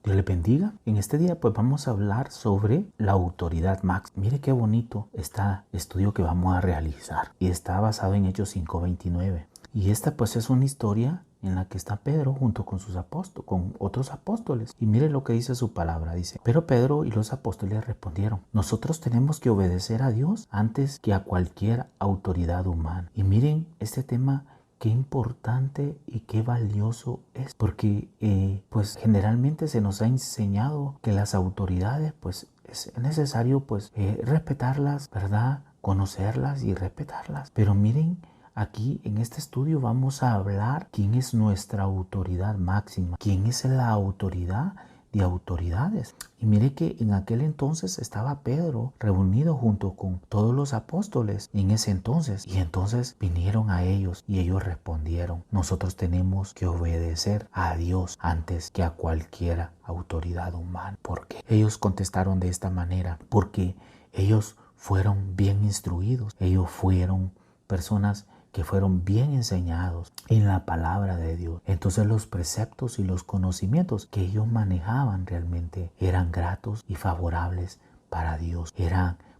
Dios les bendiga. En este día pues vamos a hablar sobre la autoridad máxima. Mire qué bonito está el estudio que vamos a realizar. Y está basado en Hechos 5:29. Y esta pues es una historia en la que está Pedro junto con sus apóstoles, con otros apóstoles. Y mire lo que dice su palabra. Dice: pero Pedro y los apóstoles respondieron: nosotros tenemos que obedecer a Dios antes que a cualquier autoridad humana. Y miren este tema. Qué importante y qué valioso es, porque pues generalmente se nos ha enseñado que las autoridades pues es necesario pues respetarlas, ¿verdad? Conocerlas y respetarlas. Pero miren, aquí en este estudio vamos a hablar quién es nuestra autoridad máxima, quién es la autoridad de autoridades. Y mire que en aquel entonces estaba Pedro reunido junto con todos los apóstoles en ese entonces. Y entonces vinieron a ellos y ellos respondieron: nosotros tenemos que obedecer a Dios antes que a cualquier autoridad humana. ¿Por qué? Ellos contestaron de esta manera: porque ellos fueron bien instruidos, ellos fueron personas que fueron bien enseñados en la palabra de Dios. Entonces los preceptos y los conocimientos que ellos manejaban realmente eran gratos y favorables para Dios.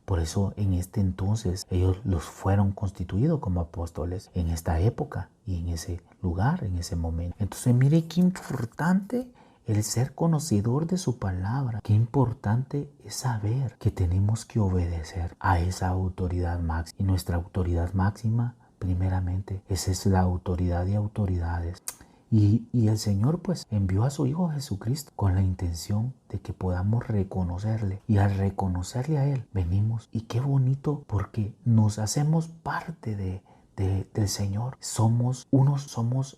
Por eso en este entonces ellos los fueron constituidos como apóstoles en esta época y en ese lugar, en ese momento. Entonces mire qué importante el ser conocedor de su palabra. Qué importante es saber que tenemos que obedecer a esa autoridad máxima. Y nuestra autoridad máxima, primeramente, esa es la autoridad de autoridades. Y el Señor pues envió a su Hijo Jesucristo con la intención de que podamos reconocerle. Y al reconocerle a Él, venimos. Y qué bonito, porque nos hacemos parte del Señor. Somos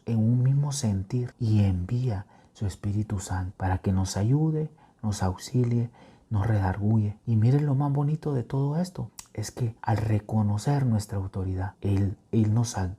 en un mismo sentir, y envía su Espíritu Santo para que nos ayude, nos auxilie, nos redarguye. Y miren, lo más bonito de todo esto es que al reconocer nuestra autoridad, Él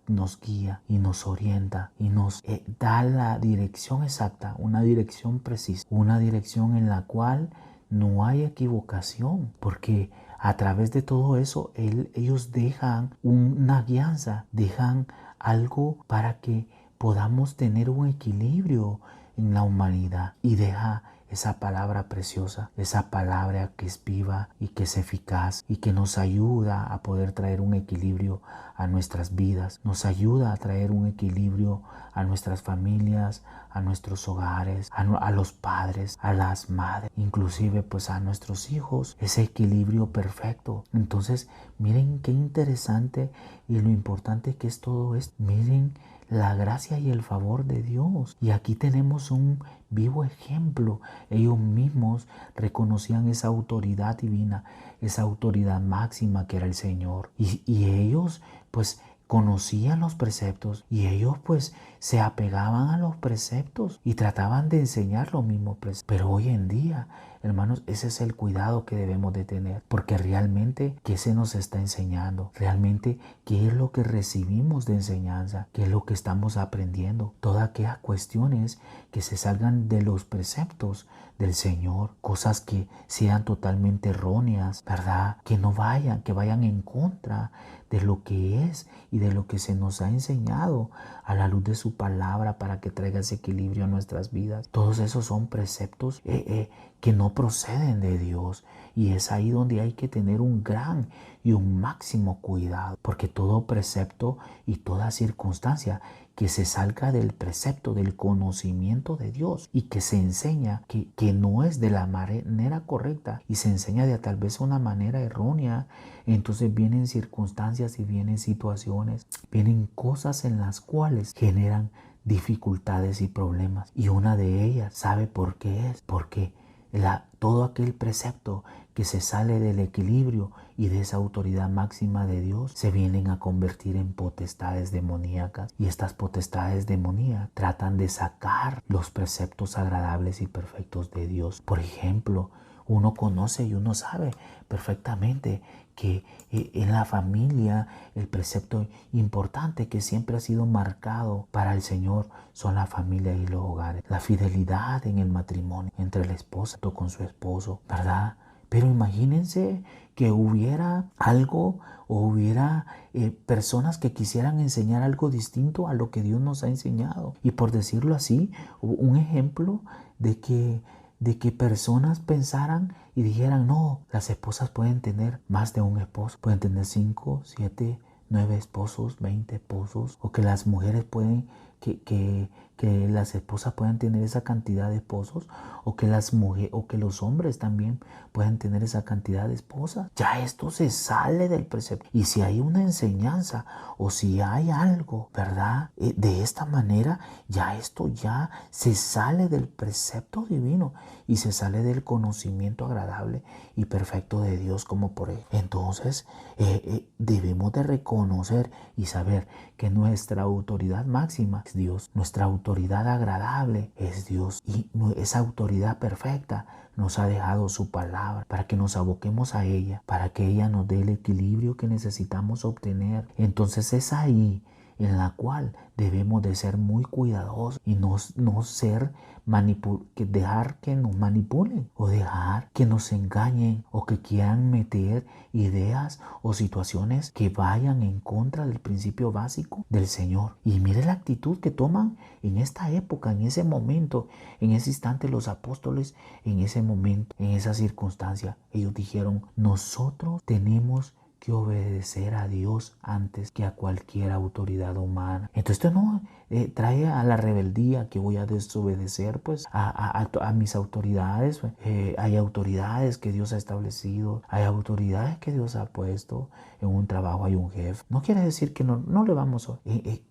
nos guía y nos orienta y nos da la dirección exacta, una dirección precisa, una dirección en la cual no hay equivocación, porque a través de todo eso ellos dejan una guianza, dejan algo para que podamos tener un equilibrio en la humanidad, y deja esa palabra preciosa, esa palabra que es viva y que es eficaz y que nos ayuda a poder traer un equilibrio a nuestras vidas, nos ayuda a traer un equilibrio a nuestras familias, a nuestros hogares, a los padres, a las madres, inclusive pues a nuestros hijos, ese equilibrio perfecto. Entonces miren qué interesante y lo importante que es todo esto. Miren la gracia y el favor de Dios. Y aquí tenemos un vivo ejemplo. Ellos mismos reconocían esa autoridad divina, esa autoridad máxima que era el Señor. Y ellos pues conocían los preceptos, y ellos pues se apegaban a los preceptos y trataban de enseñar los mismos preceptos. Pero hoy en día, hermanos, ese es el cuidado que debemos de tener, porque realmente, ¿qué se nos está enseñando? Realmente, ¿qué es lo que recibimos de enseñanza? ¿Qué es lo que estamos aprendiendo? Todas aquellas cuestiones que se salgan de los preceptos del Señor, cosas que sean totalmente erróneas, ¿verdad? Que vayan en contra de lo que es y de lo que se nos ha enseñado a la luz de su palabra, para que traiga ese equilibrio a nuestras vidas. Todos esos son preceptos que no proceden de Dios, y es ahí donde hay que tener un gran y un máximo cuidado, porque todo precepto y toda circunstancia que se salga del precepto, del conocimiento de Dios, y que se enseña que no es de la manera correcta y se enseña de tal vez una manera errónea, entonces vienen circunstancias y vienen situaciones, vienen cosas en las cuales generan dificultades y problemas. Y una de ellas, ¿sabe por qué es? Porque todo aquel precepto que se sale del equilibrio y de esa autoridad máxima de Dios se vienen a convertir en potestades demoníacas, y estas potestades demoníacas tratan de sacar los preceptos agradables y perfectos de Dios. Por ejemplo, uno conoce y uno sabe perfectamente que en la familia el precepto importante que siempre ha sido marcado para el Señor son la familia y los hogares. La fidelidad en el matrimonio entre la esposa con su esposo, ¿verdad? Pero imagínense que hubiera algo, o hubiera personas que quisieran enseñar algo distinto a lo que Dios nos ha enseñado. Y por decirlo así, un ejemplo de que de que personas pensaran y dijeran, no, las esposas pueden tener más de un esposo, pueden tener 5, 7, 9 esposos, 20 esposos, o que las mujeres pueden, que las esposas puedan tener esa cantidad de esposos, o que las mujeres, o que los hombres también puedan tener esa cantidad de esposas. Ya esto se sale del precepto. Y si hay una enseñanza o si hay algo, ¿verdad? De esta manera, ya esto ya se sale del precepto divino y se sale del conocimiento agradable y perfecto de Dios como por él. Entonces, debemos de reconocer y saber que nuestra autoridad máxima es Dios, nuestra autoridad agradable es Dios, y esa autoridad perfecta nos ha dejado su palabra para que nos aboquemos a ella, para que ella nos dé el equilibrio que necesitamos obtener. Entonces es ahí en la cual debemos de ser muy cuidadosos y no ser dejar que nos manipulen o dejar que nos engañen o que quieran meter ideas o situaciones que vayan en contra del principio básico del Señor. Y mire la actitud que toman en esta época, en ese momento, en ese instante los apóstoles, en ese momento, en esa circunstancia. Ellos dijeron, nosotros tenemos que obedecer a Dios antes que a cualquier autoridad humana. Entonces esto no trae a la rebeldía, que voy a desobedecer pues a mis autoridades. Hay autoridades que Dios ha establecido, hay autoridades que Dios ha puesto. En un trabajo hay un jefe. No quiere decir que no le vamos a...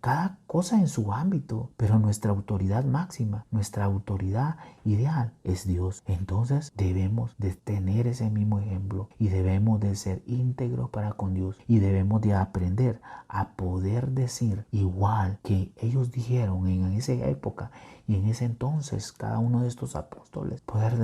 cada cosa en su ámbito, pero nuestra autoridad máxima, nuestra autoridad ideal es Dios. Entonces debemos de tener ese mismo ejemplo y debemos de ser íntegros para con Dios y debemos de aprender a poder decir igual que ellos dijeron en esa época y en ese entonces cada uno de estos apóstoles, poder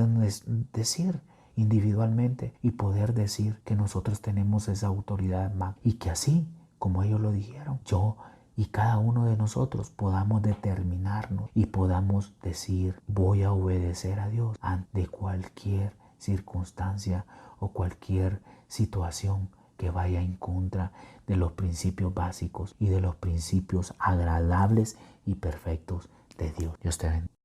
decir individualmente y poder decir que nosotros tenemos esa autoridad más y que así como ellos lo dijeron, yo y cada uno de nosotros podamos determinarnos y podamos decir, voy a obedecer a Dios ante cualquier circunstancia o cualquier situación que vaya en contra de los principios básicos y de los principios agradables y perfectos de Dios. Dios te bendiga.